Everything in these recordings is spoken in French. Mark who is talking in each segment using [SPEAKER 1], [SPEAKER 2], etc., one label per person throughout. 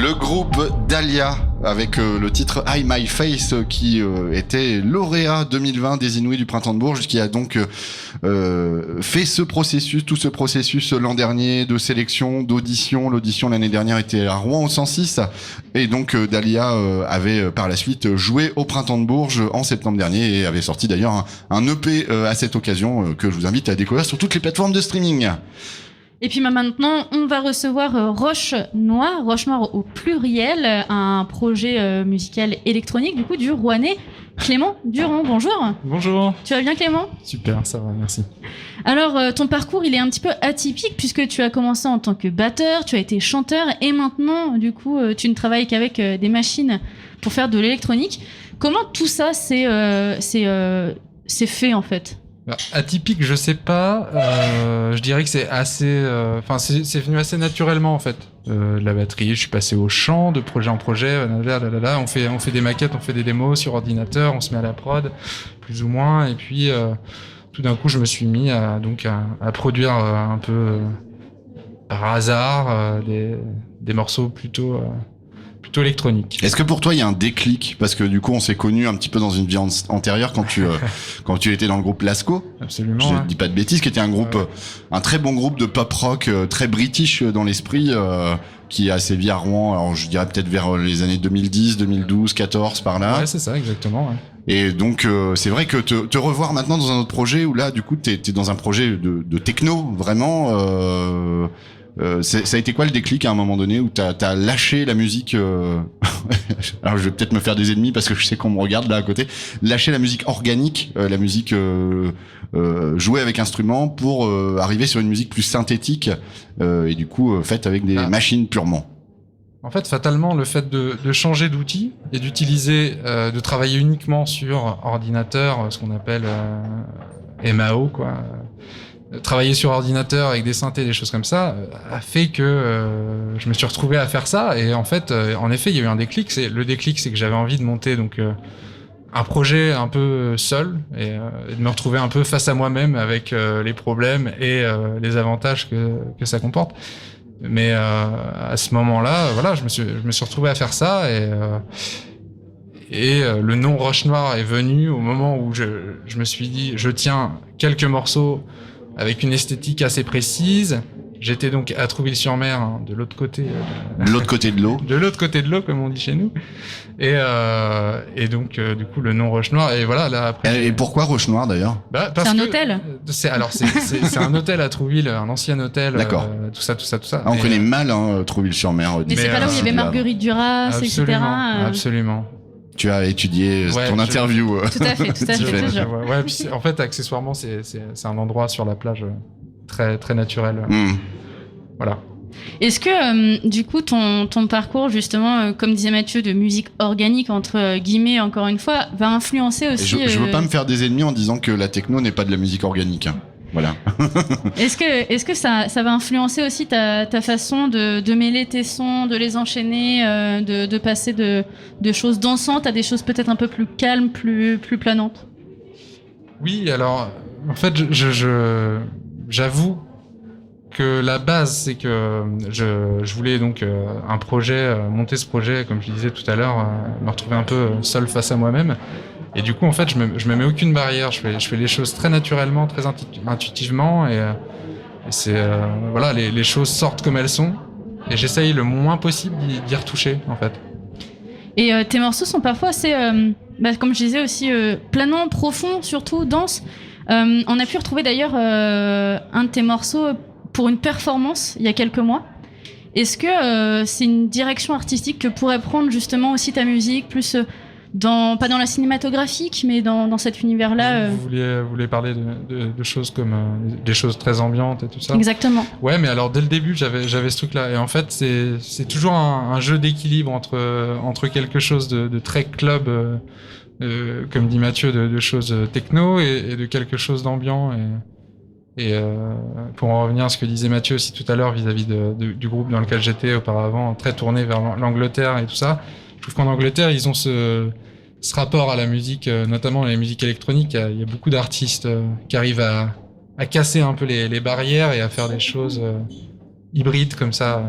[SPEAKER 1] Le groupe Dahlia avec le titre Hide My Face qui était lauréat 2020 des Inouïs du Printemps de Bourges, qui a donc fait tout ce processus l'an dernier de sélection, d'audition. L'audition l'année dernière était à Rouen au 106 et donc Dahlia avait par la suite joué au Printemps de Bourges en septembre dernier et avait sorti d'ailleurs un EP à cette occasion que je vous invite à découvrir sur toutes les plateformes de streaming.
[SPEAKER 2] Et puis maintenant, on va recevoir Roche Noire au pluriel, un projet musical électronique du coup du Rouennais Clément Durand. Bonjour.
[SPEAKER 3] Bonjour.
[SPEAKER 2] Tu vas bien Clément ?
[SPEAKER 3] Super, ça va, merci.
[SPEAKER 2] Alors ton parcours il est un petit peu atypique puisque tu as commencé en tant que batteur, tu as été chanteur et maintenant du coup tu ne travailles qu'avec des machines pour faire de l'électronique. Comment tout ça c'est fait en fait ?
[SPEAKER 3] Atypique, je sais pas. Je dirais que c'est assez. C'est venu assez naturellement en fait. La batterie, je suis passé au chant, de projet en projet. On fait des maquettes, on fait des démos sur ordinateur, on se met à la prod, plus ou moins. Et puis tout d'un coup, je me suis mis à produire un peu par hasard des morceaux plutôt électronique.
[SPEAKER 1] Est-ce que pour toi il y a un déclic, parce que du coup on s'est connus un petit peu dans une vie antérieure quand tu étais dans le groupe Lasco.
[SPEAKER 3] Absolument.
[SPEAKER 1] Je dis pas de bêtises, qui était un groupe, un très bon groupe de pop rock, très british dans l'esprit, qui a sévi à Rouen. Alors je dirais peut-être vers les années 2010, 2012, 14 par là.
[SPEAKER 3] Ouais, c'est ça exactement. Ouais.
[SPEAKER 1] Et donc c'est vrai que te revoir maintenant dans un autre projet où là du coup t'es dans un projet de techno vraiment. Ça a été quoi le déclic à un moment donné où t'as lâché la musique alors je vais peut-être me faire des ennemis parce que je sais qu'on me regarde là à côté, lâcher la musique organique, la musique jouée avec instruments pour arriver sur une musique plus synthétique et du coup faite avec des machines purement.
[SPEAKER 3] En fait, fatalement, le fait de changer d'outil et d'utiliser, de travailler uniquement sur ordinateur, ce qu'on appelle MAO, quoi. Travailler sur ordinateur avec des synthés, des choses comme ça, a fait que je me suis retrouvé à faire ça. Et en fait, en effet, il y a eu un déclic. Le déclic, c'est que j'avais envie de monter donc un projet un peu seul et de me retrouver un peu face à moi-même avec les problèmes et les avantages que ça comporte. Mais à ce moment-là, voilà, je me suis retrouvé à faire ça et le nom Roche Noire est venu au moment où je me suis dit, je tiens quelques morceaux avec une esthétique assez précise. J'étais donc à Trouville-sur-Mer, hein, de l'autre côté.
[SPEAKER 1] De l'autre côté de l'eau.
[SPEAKER 3] De l'autre côté de l'eau, comme on dit chez nous. Et donc, du coup, le nom Roche Noire. Et voilà, là, après.
[SPEAKER 1] Et pourquoi Roche Noire, d'ailleurs?
[SPEAKER 2] C'est un hôtel?
[SPEAKER 3] C'est un hôtel à Trouville, un ancien hôtel.
[SPEAKER 1] D'accord.
[SPEAKER 3] Tout ça.
[SPEAKER 1] On connaît mal, hein, Trouville-sur-Mer.
[SPEAKER 2] Mais c'est pas là où il y avait Marguerite Duras, etc.
[SPEAKER 3] Absolument.
[SPEAKER 1] Tu as étudié ton interview.
[SPEAKER 2] Tout à fait.
[SPEAKER 3] Ouais, puis en fait, accessoirement, c'est un endroit sur la plage très, très naturel. Voilà.
[SPEAKER 2] Est-ce que, du coup, ton parcours, justement, comme disait Mathieu, de musique organique, entre guillemets, encore une fois, va influencer aussi...
[SPEAKER 1] Je veux pas me faire des ennemis en disant que la techno n'est pas de la musique organique. Hein. Voilà.
[SPEAKER 2] Est-ce que ça va influencer aussi ta façon de mêler tes sons, de les enchaîner, de passer de choses dansantes à des choses peut-être un peu plus calmes, plus planantes?
[SPEAKER 3] Oui, alors, en fait, j'avoue que la base, c'est que je voulais donc un projet, monter ce projet, comme je disais tout à l'heure, me retrouver un peu seul face à moi-même. Et du coup, en fait, je me mets aucune barrière. Je fais les choses très naturellement, très intuitivement, et c'est voilà, les choses sortent comme elles sont, et j'essaye le moins possible d'y retoucher, en fait.
[SPEAKER 2] Et tes morceaux sont parfois assez, comme je disais aussi, planants, profonds, surtout denses. On a pu retrouver d'ailleurs un de tes morceaux pour une performance il y a quelques mois. Est-ce que c'est une direction artistique que pourrait prendre justement aussi ta musique, plus pas dans la cinématographique, mais dans cet univers-là
[SPEAKER 3] Vous voulez parler de choses comme des choses très ambiantes et tout ça.
[SPEAKER 2] Exactement.
[SPEAKER 3] Ouais, mais alors dès le début, j'avais ce truc-là. Et en fait, c'est toujours un jeu d'équilibre entre quelque chose de très club, comme dit Mathieu, de choses techno et de quelque chose d'ambiant. Et pour en revenir à ce que disait Mathieu aussi tout à l'heure vis-à-vis du groupe dans lequel j'étais auparavant, très tourné vers l'Angleterre et tout ça, je trouve qu'en Angleterre, ils ont ce rapport à la musique, notamment la musique électronique. Il y a beaucoup d'artistes qui arrivent à casser un peu les barrières et à faire des choses hybride comme ça.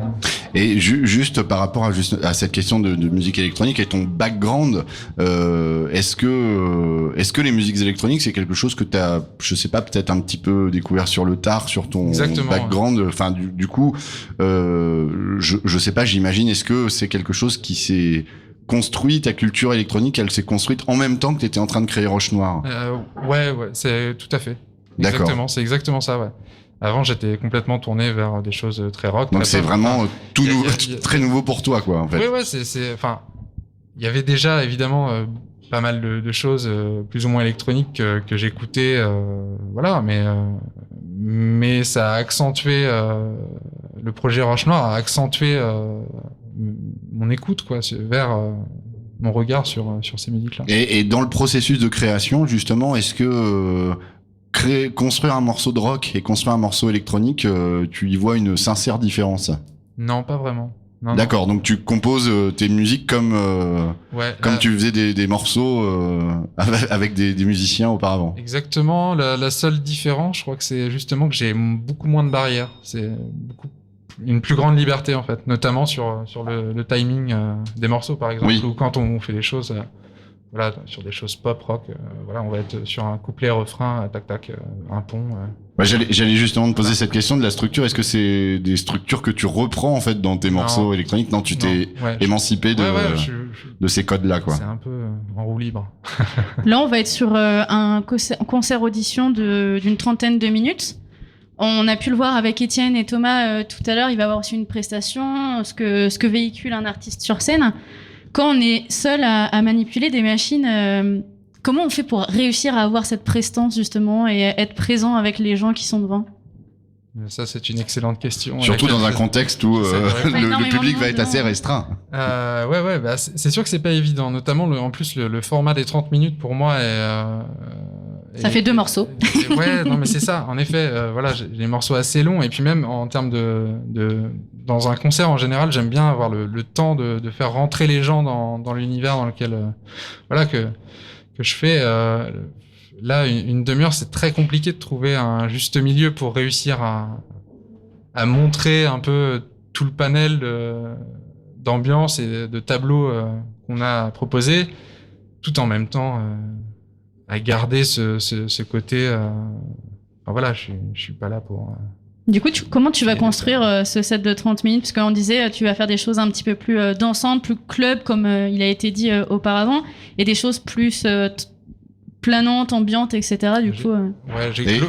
[SPEAKER 1] Et juste par rapport à cette question de musique électronique et ton background, est-ce que les musiques électroniques c'est quelque chose que t'as, je sais pas, peut-être un petit peu découvert sur le tard, sur ton background, enfin du coup, je sais pas, j'imagine, est-ce que c'est quelque chose qui s'est construit, ta culture électronique, elle s'est construite en même temps que t'étais en train de créer Roche Noire?
[SPEAKER 3] Ouais, c'est tout à fait.
[SPEAKER 1] D'accord.
[SPEAKER 3] Exactement, c'est exactement ça, ouais. Avant, j'étais complètement tourné vers des choses très rock.
[SPEAKER 1] Donc c'est vraiment tout nouveau, très nouveau pour toi, quoi, en fait.
[SPEAKER 3] Ouais, enfin, il y avait déjà évidemment pas mal de choses plus ou moins électroniques que j'écoutais, voilà, mais ça a accentué le projet Roche Noire a accentué mon écoute, quoi, vers mon regard sur ces musiques-là.
[SPEAKER 1] Et dans le processus de création, justement, est-ce que construire un morceau de rock et construire un morceau électronique, tu y vois une sincère différence?
[SPEAKER 3] Non, pas vraiment. Non,
[SPEAKER 1] d'accord, donc tu composes tes musiques comme tu faisais des morceaux avec des musiciens auparavant.
[SPEAKER 3] Exactement, la seule différence, je crois que c'est justement que j'ai beaucoup moins de barrières. C'est une plus grande liberté en fait, notamment sur le timing des morceaux par exemple, ou quand on fait des choses... Voilà, sur des choses pop rock, voilà, on va être sur un couplet, refrain, tac tac, un pont.
[SPEAKER 1] Ouais, j'allais justement te poser cette question de la structure. Est-ce que c'est des structures que tu reprends en fait dans tes morceaux électroniques? Non, tu t'es émancipé de ces codes-là, quoi.
[SPEAKER 3] C'est un peu en roue libre.
[SPEAKER 2] Là, on va être sur un concert audition d'une 30aine de minutes. On a pu le voir avec Étienne et Thomas tout à l'heure. Il va y avoir aussi une prestation, ce que véhicule un artiste sur scène. Quand on est seul à manipuler des machines, comment on fait pour réussir à avoir cette prestance justement et être présent avec les gens qui sont devant?
[SPEAKER 3] Ça, c'est une excellente question.
[SPEAKER 1] Surtout dans un contexte où le public va être assez restreint.
[SPEAKER 3] Ouais, bah, c'est sûr que c'est pas évident. Notamment, en plus, le format des 30 minutes pour moi est...
[SPEAKER 2] Ça fait 2 morceaux.
[SPEAKER 3] Ouais, non, mais c'est ça. En effet, voilà, j'ai des morceaux assez longs. Et puis même en termes dans un concert en général, j'aime bien avoir le temps de faire rentrer les gens dans l'univers dans lequel, voilà, que je fais. Là, une demi-heure, c'est très compliqué de trouver un juste milieu pour réussir à montrer un peu tout le panel d'ambiance et de tableaux qu'on a proposé, tout en même temps à garder ce côté. Enfin, voilà, je suis pas là pour.
[SPEAKER 2] Du coup, comment tu vas construire ce set de 30 minutes? Parce qu'on disait, tu vas faire des choses un petit peu plus dansantes, plus club, comme il a été dit auparavant, et des choses plus planantes, ambiantes, etc. Du coup.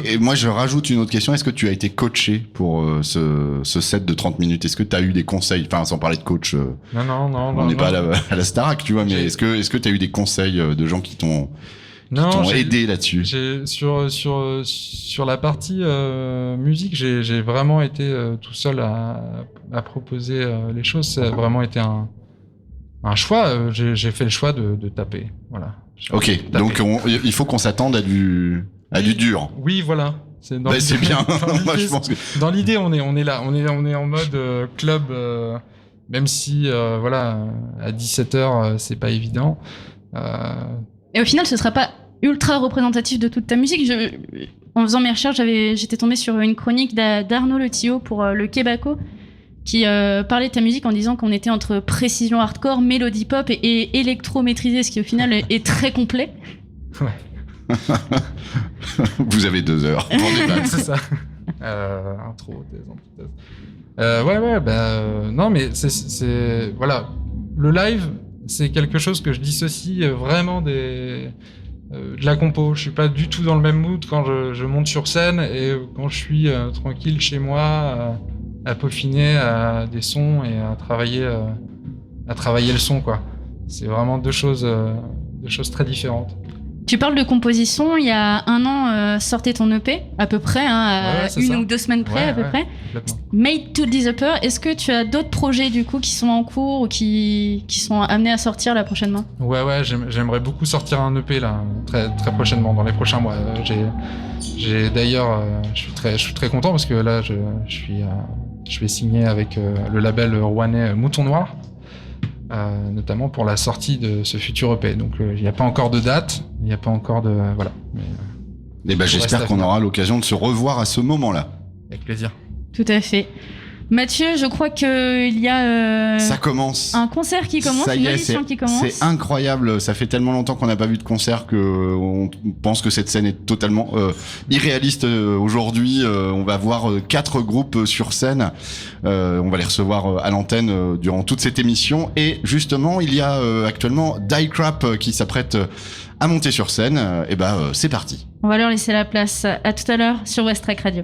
[SPEAKER 1] Et moi, je rajoute une autre question. Est-ce que tu as été coaché pour ce set de 30 minutes? Est-ce que tu as eu des conseils? Enfin, sans parler de coach.
[SPEAKER 3] Non.
[SPEAKER 1] On n'est pas à la Starac, tu vois, mais est-ce que tu as eu des conseils de gens qui t'ont aidé là-dessus? Sur la partie
[SPEAKER 3] musique, j'ai vraiment été tout seul à proposer les choses. Ça a vraiment été un choix. J'ai fait le choix de taper. Voilà.
[SPEAKER 1] Ok, donc il faut qu'on s'attende à du dur.
[SPEAKER 3] Oui, voilà.
[SPEAKER 1] C'est bien. Moi, je pense que...
[SPEAKER 3] Dans l'idée, on est là. On est en mode club, même si voilà, à 17h, c'est pas évident.
[SPEAKER 2] Et au final, ce sera pas ultra représentatif de toute ta musique. En faisant mes recherches, j'étais tombée sur une chronique d'Arnaud Le Tillot pour le Québecco qui parlait de ta musique en disant qu'on était entre précision hardcore, mélodie pop et électro maîtrisé, ce qui au final est très complet.
[SPEAKER 3] Ouais.
[SPEAKER 1] Vous avez 2 heures.
[SPEAKER 3] C'est ça. Intro, thèse, antithèse. Non, mais c'est voilà. Le live, c'est quelque chose que je dissocie vraiment de la compo. Je suis pas du tout dans le même mood quand je monte sur scène et quand je suis tranquille chez moi à peaufiner des sons et à travailler le son, quoi. C'est vraiment deux choses très différentes.
[SPEAKER 2] Tu parles de composition, il y a 1 an sortait ton EP, à peu près, à 1 ou 2 semaines près, à peu près. Made to Disappear, est-ce que tu as d'autres projets du coup qui sont en cours ou qui sont amenés à sortir là prochainement? Ouais,
[SPEAKER 3] j'aimerais beaucoup sortir un EP là, très, très prochainement, dans les prochains mois. J'ai d'ailleurs, je suis très content parce que là, je vais signer avec le label rouennais Mouton Noir. Notamment pour la sortie de ce futur EP. Donc il n'y a pas encore de date, il n'y a pas encore de... Voilà.
[SPEAKER 1] Mais j'espère qu'on aura l'occasion de se revoir à ce moment-là.
[SPEAKER 3] Avec plaisir.
[SPEAKER 2] Tout à fait. Mathieu, je crois qu'il y a
[SPEAKER 1] Ça commence.
[SPEAKER 2] un concert qui commence,
[SPEAKER 1] Ça y
[SPEAKER 2] une
[SPEAKER 1] est,
[SPEAKER 2] audition qui commence.
[SPEAKER 1] c'est incroyable. Ça fait tellement longtemps qu'on n'a pas vu de concert que on pense que cette scène est totalement irréaliste aujourd'hui. On va voir 4 groupes sur scène. On va les recevoir à l'antenne durant toute cette émission. Et justement, il y a actuellement Die Crap qui s'apprête à monter sur scène. Et c'est parti.
[SPEAKER 2] On va leur laisser la place. À tout à l'heure sur West Track Radio.